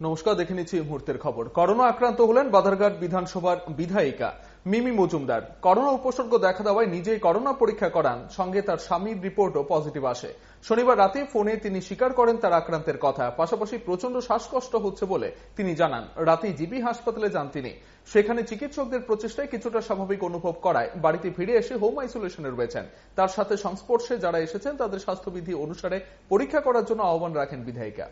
নমস্কার, দেখে নিচ্ছি এই মুহূর্তের খবর। করোনা আক্রান্ত হলেন বাধারঘাট বিধানসভার বিধায়িকা মিমি মজুমদার। করোনা উপসর্গ দেখা দেওয়ায় নিজেই করোনা পরীক্ষা করান, সঙ্গে তার স্বামীর রিপোর্টও পজিটিভ আসে। শনিবার রাতে ফোনে তিনি স্বীকার করেন তার আক্রান্তের কথা, পাশাপাশি প্রচন্ড শ্বাসকষ্ট হচ্ছে বলে তিনি জানান। রাতেই জিবি হাসপাতালে যান তিনি। সেখানে চিকিৎসকদের প্রচেষ্টায় কিছুটা স্বাভাবিক অনুভব করায় বাড়িতে ফিরে এসে হোম আইসোলেশনে রয়েছেন। তার সাথে সংস্পর্শে যারা এসেছেন তাদের স্বাস্থ্যবিধি অনুসারে পরীক্ষা করার জন্য আহ্বান রাখেন বিধায়িকা।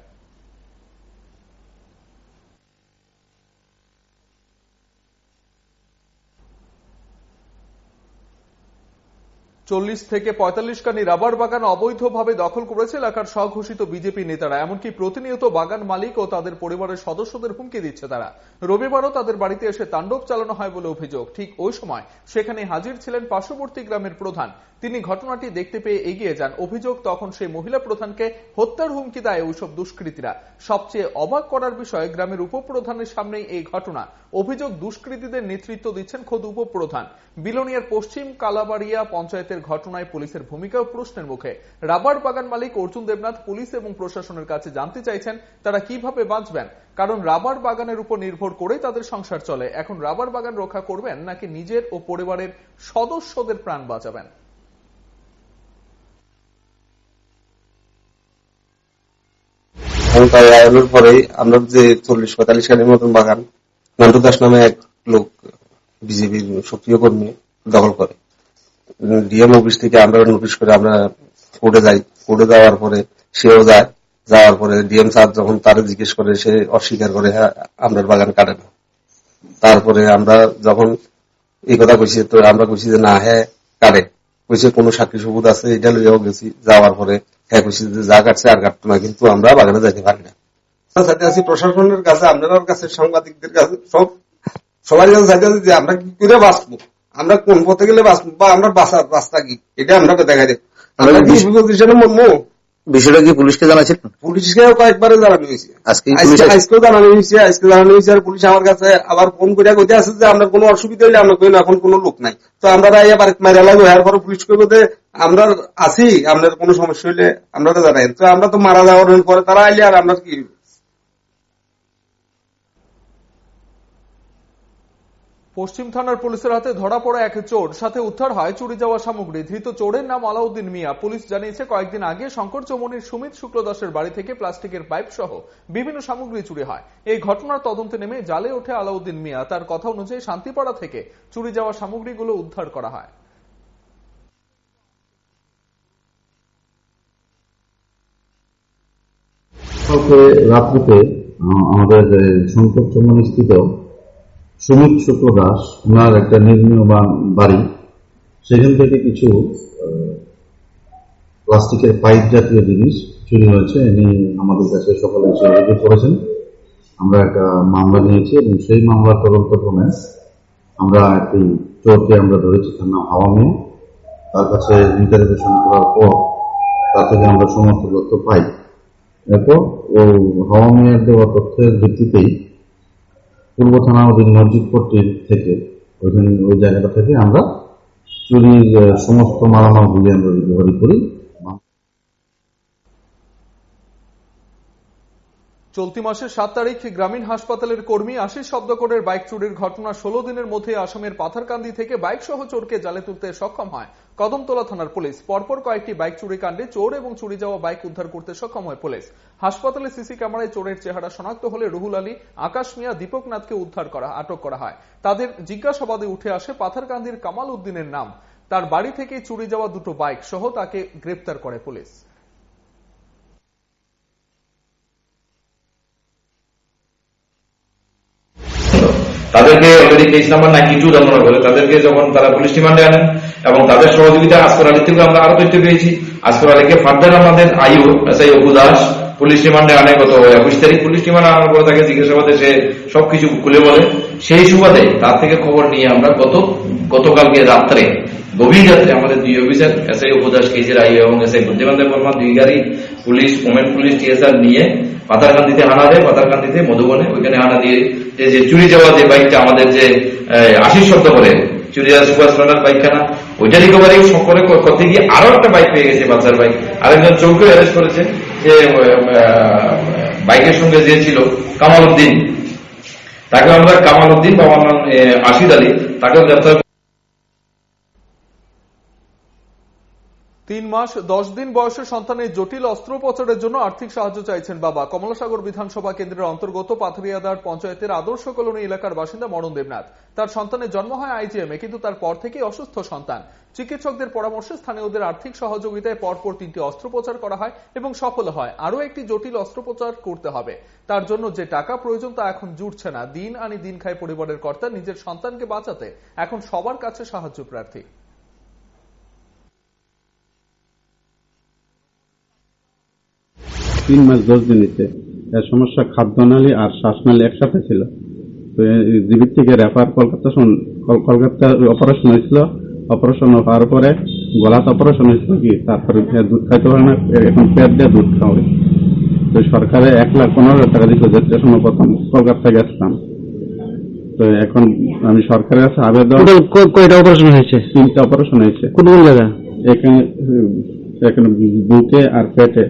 চল্লিশ থেকে ৪৫ খানি রাবার বাগান অবৈধভাবে দখল করেছে এলাকার স্বঘোষিত বিজেপি নেতারা। এমনকি প্রতিনিয়ত বাগান মালিক ও তাদের পরিবারের সদস্যদের হুমকি দিচ্ছে তারা। রবিবারও তাদের বাড়িতে এসে তাণ্ডব চালানো হয় বলে অভিযোগ। ঠিক ওই সময় সেখানে হাজির ছিলেন পার্শ্ববর্তী গ্রামের প্রধান। তিনি ঘটনাটি দেখতে পেয়ে এগিয়ে যান। অভিযোগ, তখন সেই মহিলা প্রধানকে হত্যার হুমকি দেয় ওইসব দুষ্কৃতীরা। সবচেয়ে অবাক করার বিষয়, গ্রামের উপপ্রধানের সামনেই এই ঘটনা। অভিযোগ, দুষ্কৃতীদের নেতৃত্ব দিচ্ছেন খোদ উপপ্রধান। বিলোনিয়ার পশ্চিম কালাবাড়িয়া পঞ্চায়েতের ঘটনায় পুলিশের ভূমিকাও প্রশ্নের মুখে। রাবার বাগান মালিক অর্জুন দেবনাথ পুলিশ এবং প্রশাসনের কাছে জানতে চাইছেন তারা কিভাবে বাঁচবেন, কারণ রাবার বাগানের উপর নির্ভর করেই তাদের সংসার চলে। এখন রাবার বাগান রক্ষা করবেন নাকি নিজের ও পরিবারের সদস্যদের প্রাণ বাঁচাবেন? আয়োজনের পরে আমরা যে ৪০-৪৫ খানির মতন বাগান নান্টু দাস নামে এক লোক বিজেপির সক্রিয় কর্মী দখল করে। ডিএম অফিস থেকে আমরা নোটিশ করে আমরা কোর্টে যাই। কোর্টে যাওয়ার পরে সেও যায়। যাওয়ার পরে ডিএম স্যার যখন তারে জিজ্ঞেস করে, সে অস্বীকার করে, হ্যাঁ আমরা বাগান কাটে না। তারপরে আমরা যখন এই কথা কইছি, তো আমরা কইছি যে না, হ্যাঁ কাটে। কইছে কোনো সাক্ষী সবুত আছে, এটা লইয়াও গেছি। যাওয়ার পরে হ্যাঁ কইছি যে যা কাটছে আর কাটতো না, কিন্তু আমরা বাগানে যাইতে পারি না। চাইতে আছি প্রশাসনের কাছে, আপনার কাছে, সাংবাদিকদের কাছে, সবার কাছে চাইতে আছি যে আমরা কি করে বাঁচবো, আমরা কোন পথে গেলে বাঁচবো, বা আমরা বাঁচার রাস্তা কি, এটা আমরা দেখাই দেব। আমরা কি পজিশনে মরবো? বিষয়টা কি পুলিশকে জানাচ্ছেন? পুলিশকেও কয়েকবারে জানানো হয়েছে, আজকেও জানানো হয়েছে। আজকে জানানো হয়েছে আর পুলিশ আমার কাছে আবার ফোন করে কইতে আছে যে আমরা কোনো অসুবিধা হইলে আমরা কই না, এখন কোনো লোক নাই। তো আমরা মাইরা লাগবো, এর পরে পুলিশ কইবো যে আমরা আছি, আপনার কোনো সমস্যা হইলে আমরা জানাই। তো আমরা তো মারা যাওয়ার পরে তারা আইলে আর আমরা কি। পশ্চিম থানার পুলিশের হাতে ধরা পড়া এক চোর, সাথে উদ্ধার হয় চুরি যাওয়া সামগ্রী। ধৃত চোরের নাম আলাউদ্দিন মিয়া। পুলিশ জানিয়েছে, কয়েকদিন আগে শঙ্কর চৌমুহনীর সুমিত শুক্ল দাসের বাড়ি থেকে প্লাস্টিকের পাইপ সহ বিভিন্ন সামগ্রী চুরি হয়। এই ঘটনার তদন্তে নেমে জালে ওঠে আলাউদ্দিন মিয়া। তার কথা অনুযায়ী শান্তিপাড়া থেকে চুরি যাওয়া সামগ্রীগুলো উদ্ধার করা হয়। রাত্রিতে আমাদের শঙ্কর চৌমুহনী স্থিত সুমিত শুক্ল দাস, ওনার একটা নির্মীয় বাড়ি, সেখান থেকে কিছু প্লাস্টিকের পাইপ জাতীয় জিনিস চুরি হয়েছে। ইনি আমাদের কাছে সকালে এসে অভিযোগ করেছেন। আমরা একটা মামলা নিয়েছি এবং সেই মামলার তদন্তক্রমে আমরা একটি চোরকে আমরা ধরেছি, তার নাম হাওয়া মিয়া। তার কাছে ইন্টারোগেশন করার পর তার থেকে আমরা সমস্ত তথ্য পাই। এরপর ও হাওয়া মিয়ার দেওয়া তথ্যের ভিত্তিতেই পূর্ব থানা অধীন মসজিদপট্টি থেকে ওই জায়গাটা থেকে আমরা চুরির সমস্ত মালামালগুলি আমরা রিকভারি করি। চলতি মাসের 7 তারিখ গ্রামীণ হাসপাতালের কর্মী আশিস শব্দকরের বাইক চুরির ঘটনা 16 দিনের মধ্যে আসামের পাথারকান্দি থেকে বাইক সহ চোরকে জালে তুলতে সক্ষম হয় কদমতলা থানার পুলিশ। পরপর কয়েকটি বাইক চুরি কাণ্ডে চোর এবং চুরি যাওয়া বাইক উদ্ধার করতে সক্ষম হয় পুলিশ। হাসপাতালে সিসি ক্যামেরায় চোরের চেহারা শনাক্ত হলে রুহুল আলী, আকাশ মিয়া, দীপক নাথকে আটক করা হয়। তাদের জিজ্ঞাসাবাদে উঠে আসে পাথারকান্দির কামাল উদ্দিনের নাম। তার বাড়ি থেকে চুরি যাওয়া দুটো বাইক সহ তাকে গ্রেপ্তার করে পুলিশ। তাদেরকে অলরেডি কেস নাম্বার 92 জানানো করে তাদেরকে যখন তারা পুলিশ রিমান্ডে আনেন এবং তাদের সহযোগিতা আসফর আলী থেকে আমরা আরো তথ্য পেয়েছি। আসফর আলীকে ফার্দার আমাদের এসআই অপু দাস পুলিশ রিমান্ডে আনে গত 21 তারিখ। পুলিশ রিমান্ডে আনার পরে তাকে জিজ্ঞাসাবাদে সে সবকিছু খুলে বলে। সেই সুবাদে তার থেকে খবর নিয়ে আমরা গতকালকে রাত্রে, গভীর রাত্রে আমাদের দুই অফিসার এসআই অপু দাস, কেসির আইও এবং এসআই বুদ্ধিমানদেব বর্মা, 2 গাড়ি পুলিশ, ওমেন পুলিশ, টিএসআর নিয়ে পাথারকান্দিতে হানা দেয়। পাথারকান্দিতে মধুবনে ওইখানে হানা দিয়ে যে চুরি যাওয়া যে বাইকটা আমাদের যে আশিস শব্দ করে চুরি যাওয়া সুপার স্প্লেন্ডার বাইকখানা, ওইটা রিকভারি সকলে করতে গিয়ে আরো একটা বাইক পেয়ে গেছে, বাচ্চার বাইক। আরেকজন চৌকে অ্যারেস্ট করেছে যে বাইকের সঙ্গে যে ছিল কামাল উদ্দিন, তাকে আমরা কামাল উদ্দিন বা আশিদ আলী তাকে গ্রেপ্তার। 3 মাস 10 দিন বয়সের সন্তানের জটিল অস্ত্রোপচারের জন্য আর্থিক সাহায্য চাইছেন বাবা। কমলাসাগর বিধানসভা কেন্দ্রের অন্তর্গত পাথরিয়াদার পঞ্চায়েতের আদর্শ কলোনি এলাকার বাসিন্দা মরণ দেবনাথ। তার সন্তানের জন্ম হয় আইজিএমে, কিন্তু তার পর থেকেই অসুস্থ সন্তান। চিকিৎসকদের পরামর্শে স্থানীয়দের আর্থিক সহযোগিতায় পরপর 3টি অস্ত্রোপচার করা হয় এবং সফল হয়। আরও একটি জটিল অস্ত্রোপচার করতে হবে, তার জন্য যে টাকা প্রয়োজন তা এখন জুটছে না। দিন আনি দিন খায় পরিবারের কর্তা নিজের সন্তানকে বাঁচাতে এখন সবার কাছে সাহায্য প্রার্থী। 3 মাস 10 দিন হয়েছে। এর সমস্যা খাদ্যনালী আর শ্বাসনালী একসাথে ছিল। তো জিবির থেকে রেফার কলকাতা অপারেশন হয়েছিল। অপারেশন হওয়ার পরে গলাতে অপারেশন হয়েছিল কি, তারপরে দুধ খাইতে পারে না, এখন পেট দিয়ে দুধ খাওয়াবে। তো সরকারে 1,15,000 টাকা দিত, যেটার সময় প্রথম কলকাতা গেছিলাম। তো এখন আমি সরকারের কাছে আবেদন। কয়টা অপারেশন হয়েছে? 3টা অপারেশন হয়েছে। কোন কোন জায়গা? এখানে বুকে আর পেটে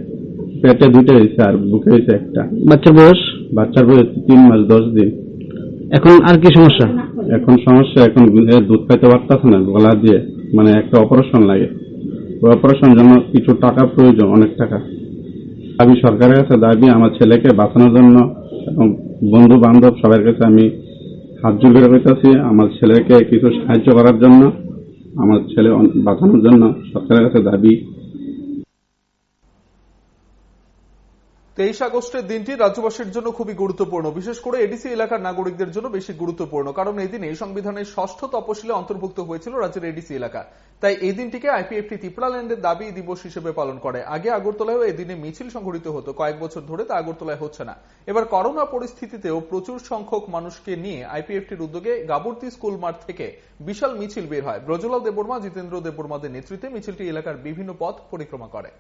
2টা হয়েছে আর বুকে হয়েছে একটা। বাচ্চার বয়স? বাচ্চার বয়স 3 মাস 10 দিন। এখন আর কি সমস্যা? এখন দুধ খাইতে পারতেছে না গলা দিয়ে, মানে একটা অপারেশন লাগে। ওই অপারেশনের জন্য কিছু টাকা প্রয়োজন, অনেক টাকা। আমি সরকারের কাছে দাবি আমার ছেলেকে বাঁচানোর জন্য এবং বন্ধু বান্ধব সবার কাছে আমি হাত জোড় করে কইতাছি আমার ছেলেকে কিছু সাহায্য করার জন্য, আমার ছেলে বাঁচানোর জন্য সরকারের কাছে দাবি। 23 আগস্টের দিনটি রাজ্যবাসীর জন্য খুবই গুরুত্বপূর্ণ, বিশেষ করে এডিসি এলাকার নাগরিকদের জন্য বেশি গুরুত্বপূর্ণ, কারণ এই দিনে সংবিধানের 6ষ্ঠ তপশিলে অন্তর্ভুক্ত হয়েছিল রাজ্যের এডিসি এলাকা। তাই এই দিনটিকে আইপিএফটি ত্রিপুরাল্যান্ডের দাবি দিবস হিসেবে পালন করে। আগে আগরতলায়ও এই দিনে মিছিল সংঘটিত হতো, কয়েক বছর ধরে তা আগরতলায় হচ্ছে না। এবার করোনা পরিস্থিতিতেও প্রচুর সংখ্যক মানুষকে নিয়ে আইপিএফটির উদ্যোগে গাবর্তি স্কুল মাঠ থেকে বিশাল মিছিল বের হয়। ব্রজলাল দেববর্মা, জিতেন্দ্র দেববর্মাদের নেতৃত্বে মিছিলটি এলাকার বিভিন্ন পথ পরিক্রমা করে।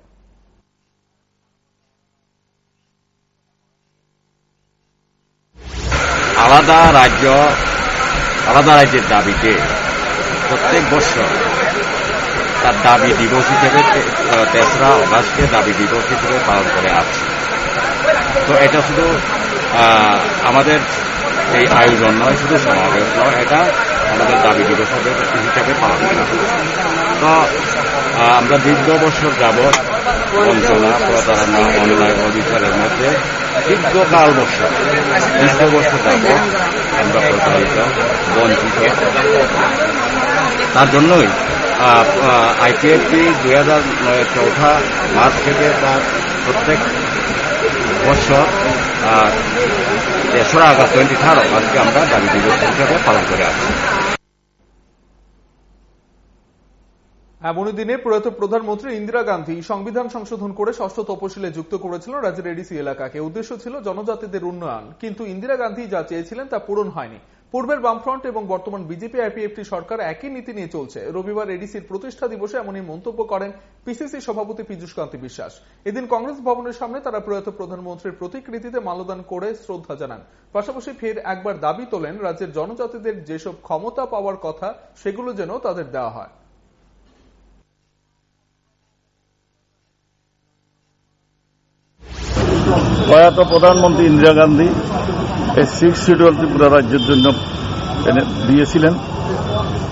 আলাদা রাজ্যের দাবিতে প্রত্যেক বছর তার দাবি দিবস হিসেবে 3রা অগাস্টকে দাবি দিবস হিসেবে পালন করে আসছে। তো এটা শুধু আমাদের এই আয়োজন নয়, শুধু সমাবেশ নয়, এটা আমাদের দাবি দিবস হিসেবে পালন করা হচ্ছে। তো আমরা দীর্ঘ বছর যাবৎ বঞ্চনা, প্রতারণা, অন্যায়, অবিচারের মধ্যে দীর্ঘ বছর যাবৎ আমরা প্রতারিত, বঞ্চিত। তার জন্যই আইপিএফটি 2004 মার্চ থেকে তার প্রত্যেক বছর 3রা আগস্ট 23rd অগাস্টকে আমরা দাবি দিবস হিসেবে পালন করে আসছি। এমনই দিনে প্রয়াত প্রধানমন্ত্রী ইন্দিরা গান্ধী সংবিধান সংশোধন করে 6ষ্ঠ তপশিলে যুক্ত করেছিল রাজ্যের এডিসি এলাকাকে। উদ্দেশ্য ছিল জনজাতিদের উন্নয়ন, কিন্তু ইন্দিরা গান্ধী যা চেয়েছিলেন তা পূরণ হয়নি। পূর্বের বামফ্রন্ট এবং বর্তমান বিজেপি আইপিএফটি সরকার একই নীতি নিয়ে চলছে। রবিবার এডিসির প্রতিষ্ঠা দিবসে এমনই মন্তব্য করেন পিসিসি সভাপতি পীযূষ কান্তি বিশ্বাস। এদিন কংগ্রেস ভবনের সামনে তারা প্রয়াত প্রধানমন্ত্রীর প্রতিকৃতিতে মাল্যদান করে শ্রদ্ধা জানান। পাশাপাশি ফের একবার দাবি তোলেন রাজ্যের জনজাতিদের যেসব ক্ষমতা পাওয়ার কথা সেগুলো যেন তাদের দেওয়া হয়। প্রয়াত প্রধানমন্ত্রী ইন্দিরা গান্ধী এই 6 শিডিউল ত্রিপুরা রাজ্যের জন্য দিয়েছিলেন,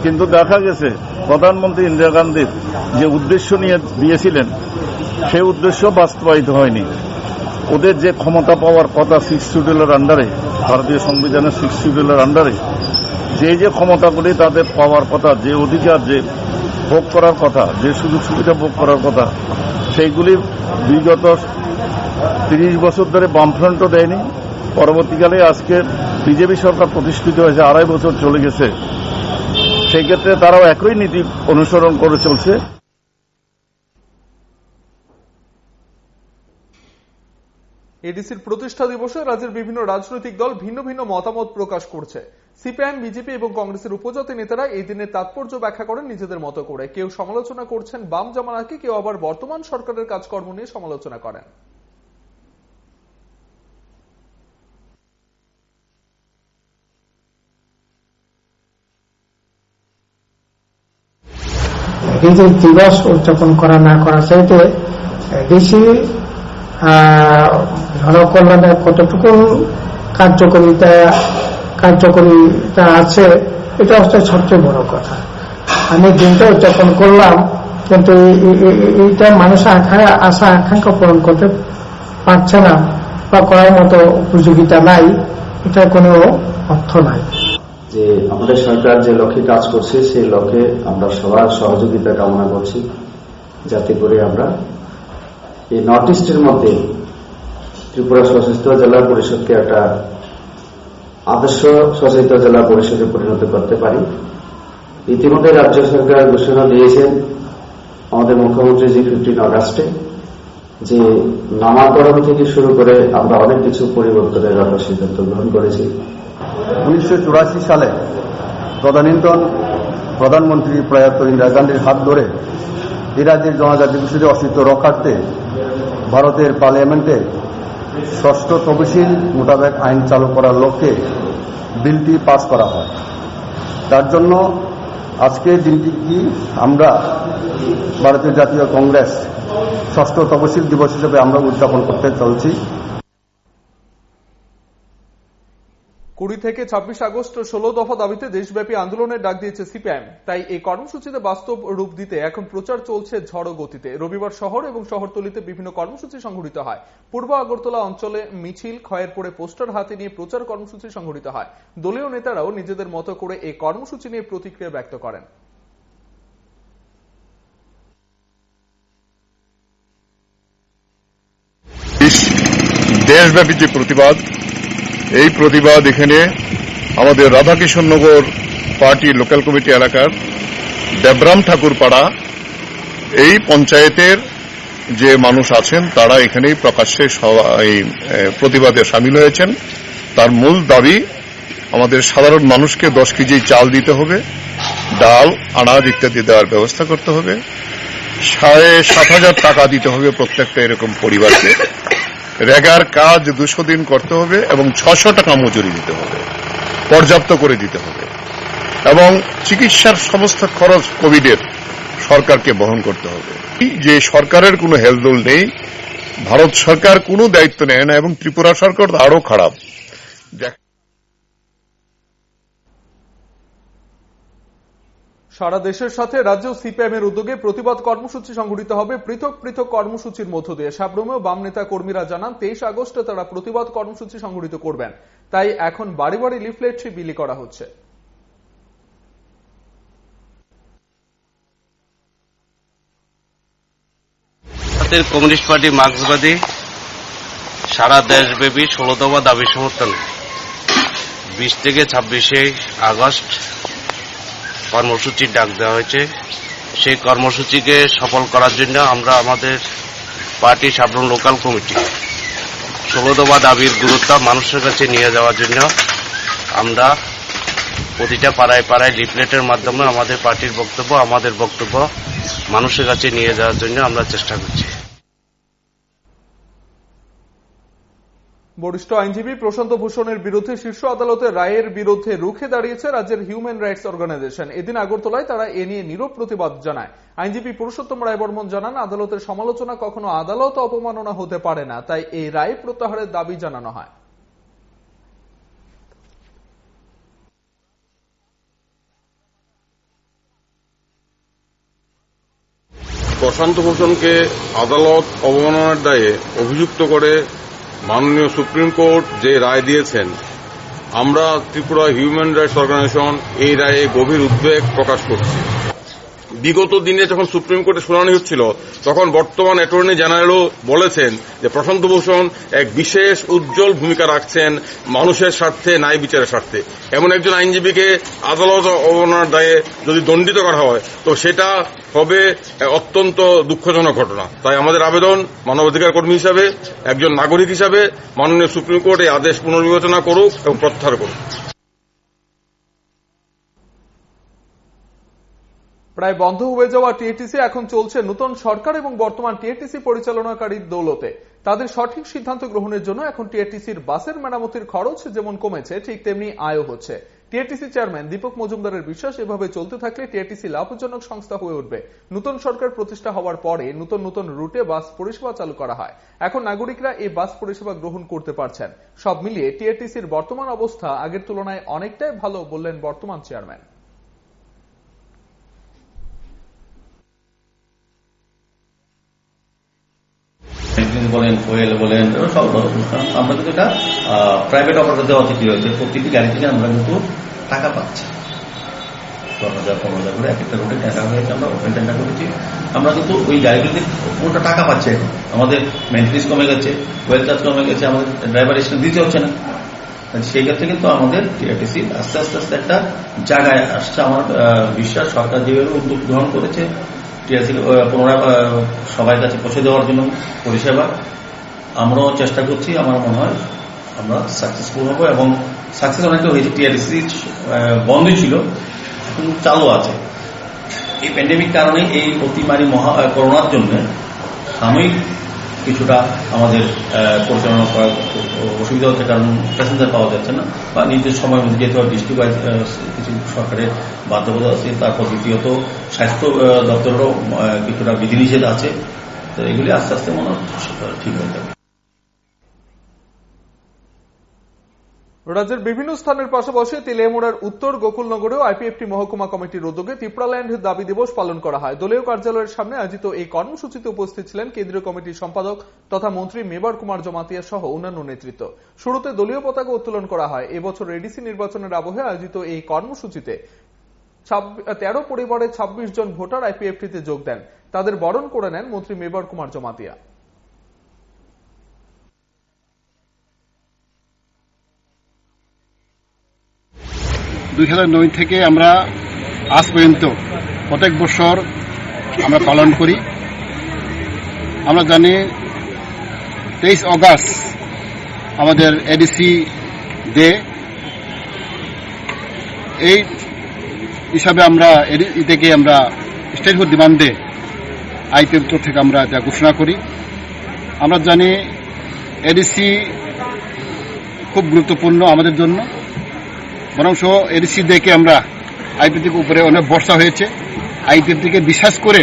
কিন্তু দেখা গেছে প্রধানমন্ত্রী ইন্দিরা গান্ধীর যে উদ্দেশ্য নিয়ে দিয়েছিলেন সেই উদ্দেশ্য বাস্তবায়িত হয়নি। ওদের যে ক্ষমতা পাওয়ার কথা 6 শিডিউলের আন্ডারে, ভারতীয় সংবিধানের 6 শিডিউলের আন্ডারে যে ক্ষমতাগুলি তাদের পাওয়ার কথা, যে অধিকার যে ভোগ করার কথা, যে সুযোগ সুবিধা ভোগ করার কথা, সেইগুলি বিগত 30 বছর ধরে বামফ্রন্টও দেয়নি। পরবর্তীকালে আজকে বিজেপি সরকার প্রতিষ্ঠিত হয়েছে, 2.5 বছর চলে গেছে, সেই ক্ষেত্রে তারাও একই নীতি অনুসরণ করে চলছে। এডিসির প্রতিষ্ঠা দিবসে রাজ্যের বিভিন্ন রাজনৈতিক দল ভিন্ন ভিন্ন মতামত প্রকাশ করছে। সিপিআইএম, বিজেপি এবং কংগ্রেসের উপজাতি নেতারা এই দিনের তাৎপর্য ব্যাখ্যা করেন নিজেদের মতো করে। কেউ সমালোচনা করছেন বাম জামানাকে, কেউ আবার বর্তমান সরকারের কাজকর্ম নিয়ে সমালোচনা করেন। নিজের দিবস উদযাপন করা না করা চাইতে বেশি জনকল্যাণের কতটুকু কার্যকরিতা আছে, এটা হচ্ছে সবচেয়ে বড় কথা। আমি দিনটা উদযাপন করলাম, কিন্তু এইটা মানুষের আশা আকাঙ্ক্ষা পূরণ করতে পারছে না বা করার মতো উপযোগিতা নাই, এটা কোনো অর্থ নাই। যে আমাদের সরকার যে লক্ষ্যে কাজ করছে সেই লক্ষ্যে আমরা সবার সহযোগিতা কামনা করছি, যাতে করে আমরা এই নর্থ ইস্টের মধ্যে ত্রিপুরা সশস্ত্র জেলা পরিষদকে একটা আদর্শ সশস্ত্র জেলা পরিষদে পরিণত করতে পারি। ইতিমধ্যে রাজ্য সরকার ঘোষণা দিয়েছেন আমাদের মুখ্যমন্ত্রী 15 আগস্টে, যে নামাকরণ থেকে শুরু করে আমরা অনেক কিছু পরিবর্তনের ব্যাপারে সিদ্ধান্ত গ্রহণ করেছি। 1984 সালে প্রধানমন্ত্রী প্রয়াত ইন্দিরা গান্ধীর হাত ধরে এই রাজ্যের জনজাতি গোষ্ঠীর অস্তিত্ব রক্ষার্থে ভারতের পার্লামেন্টে 6ষ্ঠ তফসিল মোতাবেক আইন চালু করার লক্ষ্যে বিলটি পাস করা হয়। তার জন্য আজকের দিনটি কি আমরা ভারতীয় জাতীয় কংগ্রেস 6ষ্ঠ তফসিল দিবস হিসেবে আমরা উদযাপন করতে চলছি। 20 থেকে 26 আগস্ট 16 দফা দাবিতে দেশব্যাপী আন্দোলনের ডাক দিয়েছে সিপিআইএম। তাই এই কর্মসূচিতে বাস্তব রূপ দিতে এখন প্রচার চলছে ঝড়ো গতিতে। রবিবার শহর এবং শহরতলিতে বিভিন্ন কর্মসূচি সংঘটিত হয়। পূর্ব আগরতলা অঞ্চলে মিছিল, খয়েরপুরে পোস্টার হাতে নিয়ে প্রচার কর্মসূচি সংঘটিত হয়। দলীয় নেতারাও নিজেদের মতো করে এই কর্মসূচি নিয়ে প্রতিক্রিয়া ব্যক্ত করেন। দেশব্যাপী যে প্রতিবাদ, এই প্রতিবাদ এখানে আমাদের রাধাকিশননগর পার্টি লোকাল কমিটি এলাকার দেবরাম ঠাকুর পাড়া এই পঞ্চায়েতের যে মানুষ আছেন তারা এখানেই প্রকাশ্যে এই প্রতিবাদে সামিল হয়েছেন। তার মূল দাবি আমাদের সাধারণ মানুষকে 10 কেজি চাল দিতে হবে, ডাল, আনাজ ইত্যাদি দেওয়ার ব্যবস্থা করতে হবে, 7,500 টাকা দিতে হবে প্রত্যেকটা এরকম পরিবারকে, রেগার কাজ 200 দিন করতে হবে এবং 600 টাকা মজুরি দিতে হবে, পর্যাপ্ত করে দিতে হবে, এবং চিকিৎসার সমস্ত খরচ কোভিডের সরকারকে বহন করতে হবে। যে সরকারের কোনো হেলদোল নেই, ভারত সরকার কোনো দায়িত্ব নেয় না এবং ত্রিপুরা সরকার আরো খারাপ। সারা দেশের সাথে রাজ্য সিপিআইএম এর উদ্যোগে প্রতিবাদ কর্মসূচি সংঘটিত হবে পৃথক পৃথক কর্মসূচির মধ্য দিয়ে। সাব্রুমেও বাম নেতা কর্মীরা জানান 23 আগস্টে তারা প্রতিবাদ কর্মসূচি সংঘটিত করবেন। তাই এখন বাড়ি বাড়ি লিফলেট বিলি করা হচ্ছে। কমিউনিস্ট পার্টি মার্ক্সবাদী সারা দেশব্যাপী 16 দফা দাবি সমর্থনে 20 থেকে 26 আগস্ট কর্মসূচির ডাক দেওয়া হয়েছে। সেই কর্মসূচিকে সফল করার জন্য আমরা আমাদের পার্টি সাবরুম লোকাল কমিটি 16 দফা দাবির গুরুত্ব মানুষের কাছে নিয়ে যাওয়ার জন্য আমরা প্রতিটা পাড়ায় পাড়ায় লিফলেটের মাধ্যমে আমাদের পার্টির বক্তব্য, আমাদের বক্তব্য মানুষের কাছে নিয়ে যাওয়ার জন্য আমরা চেষ্টা করছি। বরিষ্ঠ আইনজীবী প্রশান্ত ভূষণের বিরুদ্ধে শীর্ষ আদালতের রায়ের বিরুদ্ধে রুখে দাঁড়িয়েছে রাজ্যের হিউম্যান রাইটস অর্গানাইজেশন। এদিন আগরতলায় তারা এ নিয়ে নীরব প্রতিবাদ জানায়। আইনজীবী পুরুষোত্তম রায় বর্মন জানান, আদালতের সমালোচনা কখনো আদালত অবমাননা হতে পারে না, তাই এই রায় প্রত্যাহারের দাবি জানানো হয়। প্রশান্ত ভূষণকে আদালত অবমাননার দায়ে অভিযুক্ত করে মাননীয় সুপ্রিম কোর্ট যে রায় দিয়েছেন, আমরা ত্রিপুরা হিউম্যান রাইটস অর্গানাইজেশন এই রায়ে গভীর উদ্বেগ প্রকাশ করছি। বিগত দিনে যখন সুপ্রিম কোর্টে শুনানি হচ্ছিল তখন বর্তমান অ্যাটর্নি জেনারেলও বলেছেন যে প্রশান্ত ভূষণ এক বিশেষ উজ্জ্বল ভূমিকা রাখছেন মানুষের স্বার্থে, ন্যায় বিচারের স্বার্থে। এমন একজন আইনজীবীকে আদালত অবমাননার দায়ে যদি দণ্ডিত করা হয় তো সেটা হবে অত্যন্ত দুঃখজনক ঘটনা। তাই আমাদের আবেদন, মানবাধিকার কর্মী হিসাবে, একজন নাগরিক হিসাবে মাননীয় সুপ্রিম কোর্ট এই আদেশ পুনর্বিবেচনা করুক এবং প্রত্যাহার করুক। প্রায় বন্ধ হয়ে যাওয়া টিএটিসি এখন চলছে নতুন সরকার এবং বর্তমান টিএটিসি পরিচালনাকারীর দৌলতে। তাদের সঠিক সিদ্ধান্ত গ্রহণের জন্য এখন টিএটিসির বাসের মেরামতির খরচ যেমন কমেছে, ঠিক তেমনি আয়ও হচ্ছে। টিআরটিসি চেয়ারম্যান দীপক মজুমদারের বিশ্বাস, এভাবে চলতে থাকলে টিআরটিসি লাভজনক সংস্থা হয়ে উঠবে। নতুন সরকার প্রতিষ্ঠা হওয়ার পরে নতুন নতুন রুটে বাস পরিষেবা চালু করা হয়। এখন নাগরিকরা এই বাস পরিষেবা গ্রহণ করতে পারছেন। সব মিলিয়ে টিআরটিসির বর্তমান অবস্থা আগের তুলনায় অনেকটাই ভালো বললেন বর্তমান চেয়ারম্যান। বলেন, কোয়েল বলেন, সব আমরা কিন্তু এটা প্রাইভেট অপারেটর দেওয়া কি হয়েছে, প্রত্যেকটি গাড়ি থেকে আমরা কিন্তু টাকা পাচ্ছি 10,000 15,000 করে এক একটা রুটে টাকা হয়েছে। আমরা ওপেন টেন্ডার করেছি, আমরা কিন্তু ওই গাড়িগুলিতে পুরোটা টাকা পাচ্ছি। এখন আমাদের মেইনটেন্স কমে গেছে, ওয়েল চার্জ কমে গেছে, আমাদের ড্রাইভার এসে দিতে হচ্ছে না। সেই ক্ষেত্রে কিন্তু আমাদের টিআরটিসি আস্তে আস্তে আস্তে একটা জায়গায় আসছে। আমার বিশ্বাস সরকার যেভাবে উদ্যোগ গ্রহণ করেছে টিআরটিসি পুনরায় সবার কাছে পৌঁছে দেওয়ার জন্য পরিষেবা, আমরাও চেষ্টা করছি। আমার মনে হয় আমরা সাকসেসফুল হবো এবং সাকসেস অনেকটা হয়েছে। টিআরটিসি বন্ধ ছিল, এখন চালু আছে। এই প্যান্ডেমিক কারণে এই অতিমারী করোনার জন্য সাময়িক কিছুটা আমাদের পরিচালনা করার অসুবিধা হচ্ছে, কারণ প্যাসেঞ্জার পাওয়া যাচ্ছে না বা নির্দিষ্ট সময়ের মধ্যে যেহেতু ডিস্ট্রিক্ট ওয়াইজ কিছু সরকারের বাধ্যবাধকতা আছে। তারপর দ্বিতীয়ত স্বাস্থ্য দপ্তরেরও কিছুটা বিধিনিষেধ আছে। তো এগুলি আস্তে আস্তে মনে হচ্ছে ঠিক হয়ে যাবে। রাজ্যের বিভিন্ন স্থানের পাশাপাশি তেলিয়ামুড়ার উত্তর গোকুলনগরেও আইপিএফটি মহকুমা কমিটির উদ্যোগে ত্রিপুরাল্যান্ড দাবি দিবস পালন করা হয়। দলীয় কার্যালয়ের সামনে আয়োজিত এই কর্মসূচিতে উপস্থিত ছিলেন কেন্দ্রীয় কমিটির সম্পাদক তথা মন্ত্রী মেবার কুমার জমাতিয়া সহ অন্যান্য নেতৃত্ব। শুরুতে দলীয় পতাকা উত্তোলন করা হয়। এবছর এডিসি নির্বাচনের আবহে আয়োজিত এই কর্মসূচিতে 13 পরিবারের 26 জন ভোটার আইপিএফটিতে যোগ দেন। তাদের বরণ করে নেন মন্ত্রী মেবার কুমার জমাতিয়া। 2009 থেকে আমরা আজ পর্যন্ত প্রত্যেক বছর আমরা পালন করি। আমরা জানি 23 অগাস্ট আমাদের এডিসি ডে। এই হিসাবে আমরা থেকে আমরা স্টেট ফর ডিমান্ডে আইপিএফ থেকে আমরা যা ঘোষণা করি। আমরা জানি এডিসি খুব গুরুত্বপূর্ণ আমাদের জন্য, বরং এডিসি দেখে আমরা আইপিএফটির উপরে অনেক ভরসা হয়েছে। আইপিএফটিকে বিশ্বাস করে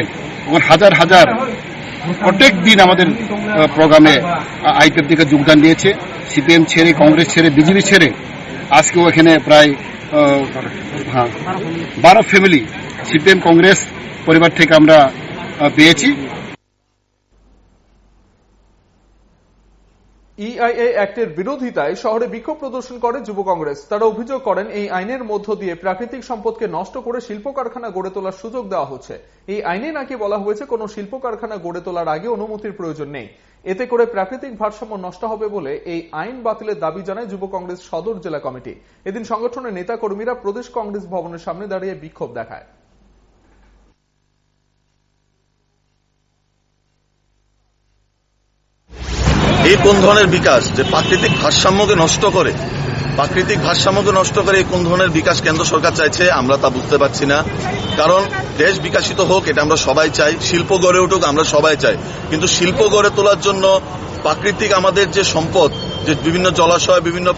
হাজার হাজার প্রত্যেক দিন আমাদের প্রোগ্রামে আইপিএফটিকে যোগদান দিয়েছে। সিপিএম ছেড়ে, কংগ্রেস ছেড়ে, বিজেপি ছেড়ে আজকেও এখানে প্রায় 12 ফ্যামিলি সিপিএম কংগ্রেস পরিবার থেকে আমরা পেয়েছি। ইআইএ অ্যাক্টের বিরোধিতায় শহরে বিক্ষোভ প্রদর্শন করে যুব কংগ্রেস। তারা অভিযোগ করেন এই আইনের মধ্য দিয়ে প্রাকৃতিক সম্পদকে নষ্ট করে শিল্প কারখানা গড়ে তোলার সুযোগ দেওয়া হচ্ছে। এই আইনে নাকি বলা হয়েছে কোনো শিল্প কারখানা গড়ে তোলার আগে অনুমতির প্রয়োজন নেই। এতে করে প্রাকৃতিক ভারসাম্য নষ্ট হবে বলে এই আইন বাতিলের দাবি জানায় যুব কংগ্রেস সদর জেলা কমিটি। এদিন সংগঠনের নেতা কর্মীরা প্রদেশ কংগ্রেস ভবনের সামনে দাঁড়িয়ে বিক্ষোভ দেখায়। এই কোন ধরনের বিকাশ যে প্রাকৃতিক ভারসাম্যকে নষ্ট করে, এই কোন ধরনের বিকাশ কেন্দ্র সরকার চাইছে আমরা তা বুঝতে পারছি না। কারণ দেশ বিকাশিত হোক এটা আমরা সবাই চাই, শিল্প গড়ে উঠুক আমরা সবাই চাই, কিন্তু শিল্প গড়ে তোলার জন্য প্রাকৃতিক আমাদের যে সম্পদ, যে বিভিন্ন জলাশয়, বিভিন্ন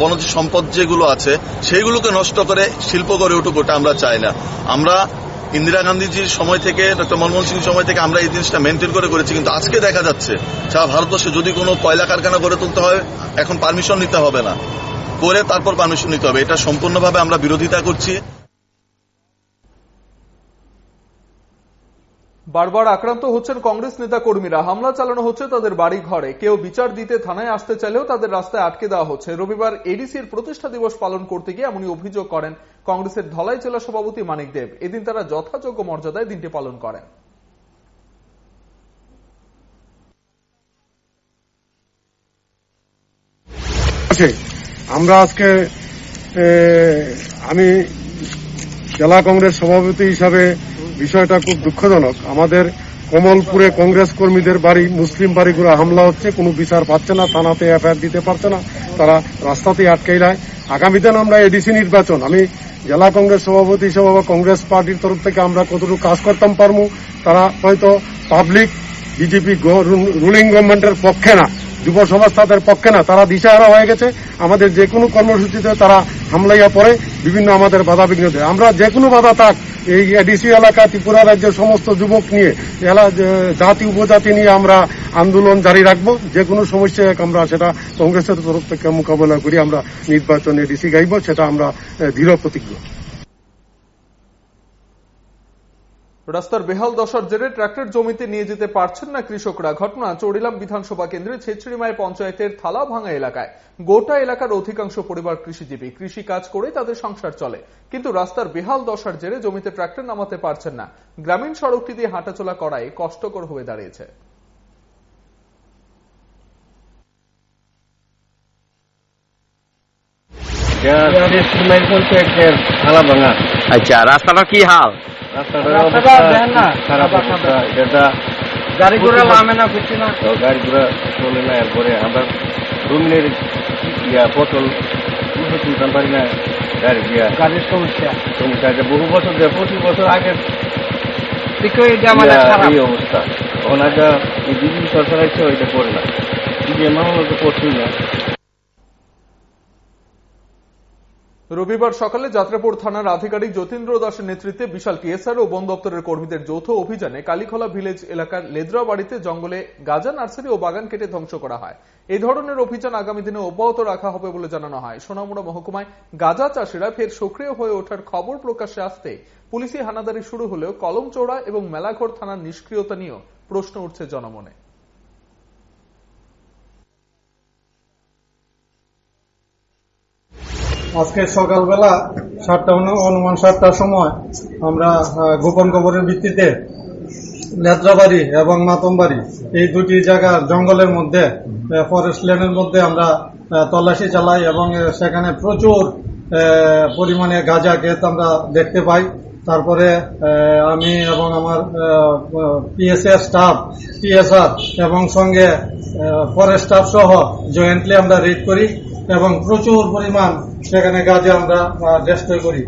বনজ সম্পদ যেগুলো আছে সেইগুলোকে নষ্ট করে শিল্প গড়ে উঠুক ওটা আমরা চাই না। আমরা ইন্দিরা গান্ধীজির সময় থেকে, ডক্টর মনমোহন সিং সময় থেকে আমরা এই জিনিসটা মেনটেন করে করেছি, কিন্তু আজকে দেখা যাচ্ছে সারা ভারতবর্ষে যদি কোনো কয়লা কারখানা গড়ে তুলতে হয় এখন পারমিশন নিতে হবে না, করে তারপর পারমিশন নিতে হবে। এটা সম্পূর্ণভাবে আমরা বিরোধিতা করছি। বারবার আক্রান্ত হচ্ছেন কংগ্রেস নেতা কর্মীরা। হামলা চালানো হচ্ছে তাদের বাড়ি ঘরে। কেউ বিচার দিতে থানায় আসতে চাইলেও তাদের রাস্তায় আটকে দেওয়া হচ্ছে। রবিবার এডিসির প্রতিষ্ঠা দিবস পালন করতে গিয়ে এমনই অভিযোগ করেন কংগ্রেসের ধলাই জেলা সভাপতি মানিক দেব। এদিন তারা যথাযোগ্য মর্যাদায় দিনটি পালন করেন। আমরা আজকে আমি জেলা কংগ্রেস সভাপতি হিসাবে বিষয়টা খুব দুঃখজনক। আমাদের কমলপুরে কংগ্রেস কর্মীদের বাড়ি, মুসলিম বাড়িগুলো হামলা হচ্ছে, কোনো বিচার পাচ্ছে না, থানাতে এফআইআর দিতে পারছে না, তারা রাস্তাতেই আটকাই দেয়। আগামী দিন আমরা এডিসি নির্বাচন, আমি জেলা কংগ্রেস সভাপতি হিসেবে বা কংগ্রেস পার্টির তরফ থেকে আমরা কতটুকু কাজ করতাম পারবো। তারা হয়তো পাবলিক বিজেপি রুলিং গভর্নমেন্টের পক্ষে না, যুব সমাজ তাদের পক্ষে না, তারা দিশাহারা হয়ে গেছে। আমাদের যে কোনো কর্মসূচিতে তারা হামলাইয়া পড়ে, বিভিন্ন আমাদের বাধা বিঘ্ন দেয়। আমরা যে কোনো বাধা থাক, এই এডিসি এলাকা ত্রিপুরা রাজ্যের সমস্ত যুবক নিয়ে, জাতি উপজাতি নিয়ে আমরা আন্দোলন জারি রাখবো। যে কোনো সমস্যায় আমরা সেটা কংগ্রেসের তরফ থেকে মোকাবেলা করি। আমরা নির্বাচন এডিসি গাইব, সেটা আমরা দৃঢ় প্রতিজ্ঞ। রাস্তার বেহাল দশার জেরে ট্রাক্টর জমিতে নিয়ে যেতে পারছেন না কৃষকরা। ঘটনা চৌরিলাম বিধানসভা কেন্দ্রের ছেচড়িমাই পঞ্চায়েতের থালাভাঙা এলাকায়। গোটা এলাকার অধিকাংশ পরিবার কৃষিজীবী, কৃষি কাজ করে তাদের সংসার চলে, কিন্তু রাস্তার বেহাল দশার জেরে জমিতে ট্রাক্টর নামাতে পারছেন না। গ্রামীণ সড়কটি দিয়ে হাঁটাচলা করায় কষ্টকর হয়ে দাঁড়িয়েছে। আচ্ছা, রাস্তাটা কি হাল? গাড়ি ঘোড়া নামে না, বুঝছি না, গাড়ি ঘোড়া চলে না। এরপরে আমরা রুমিনের পটল তুলতে পারি না, গাড়ির সমস্যা আছে বহু বছর, 25 বছর আগে এই অবস্থা। এখন আগে বিজেপি সরকার আছে, ওইটা করে না, মামলা তো করছেই না। রবিবার সকালে যাত্রাপুর থানার আধিকারিক যতীন্দ্র দাসের নেতৃত্বে বিশাল টিএসআর ও বন দপ্তরের কর্মীদের যৌথ অভিযানে কালীখোলা ভিলেজ এলাকার লেদ্রা বাড়িতে জঙ্গলে গাঁজা নার্সারি ও বাগান কেটে ধ্বংস করা হয়। এই ধরনের অভিযান আগামী দিনে অব্যাহত রাখা হবে বলে জানানো হয়। সোনামুড়া মহকুমায় গাঁজা চাষিরা ফের সক্রিয় হয়ে ওঠার খবর প্রকাশ্যে আসতে পুলিশি হানাদারি শুরু হলেও কলমচৌড়া এবং মেলাঘর থানার নিষ্ক্রিয়তা নিয়েও প্রশ্ন উঠছে জনমনে। আজকে সকালবেলা অনুমান 7টার সময় আমরা গোপন খবরের ভিত্তিতে লেদ্রাবাড়ি এবং মাতমবাড়ি এই দুটি জায়গা জঙ্গলের মধ্যে, ফরেস্ট ল্যান্ডের মধ্যে আমরা তল্লাশি চালাই এবং সেখানে প্রচুর পরিমাণে গাঁজা ক্ষেত আমরা দেখতে পাই। তারপরে আমি এবং আমার পিএসএ স্টাফ, টিএসআর এবং সঙ্গে ফরেস্ট স্টাফ সহ জয়েন্টলি আমরা রেড করি এবং প্রচুর পরিমাণ সেখানে গাঁজা আমরা ডেস্ট্রয় করি।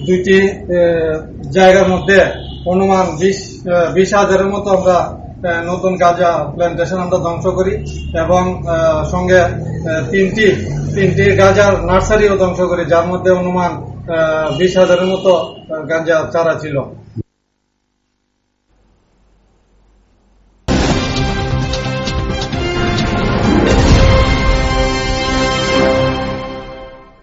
দুইটি জায়গার মধ্যে অনুমান 20,000-এর মতো আমরা নতুন গাঁজা প্ল্যান্টেশন আমরা ধ্বংস করি এবং সঙ্গে তিনটি গাঁজার নার্সারিও ধ্বংস করি, যার মধ্যে অনুমান 20,000-এর মতো গাঁজা চারা ছিল।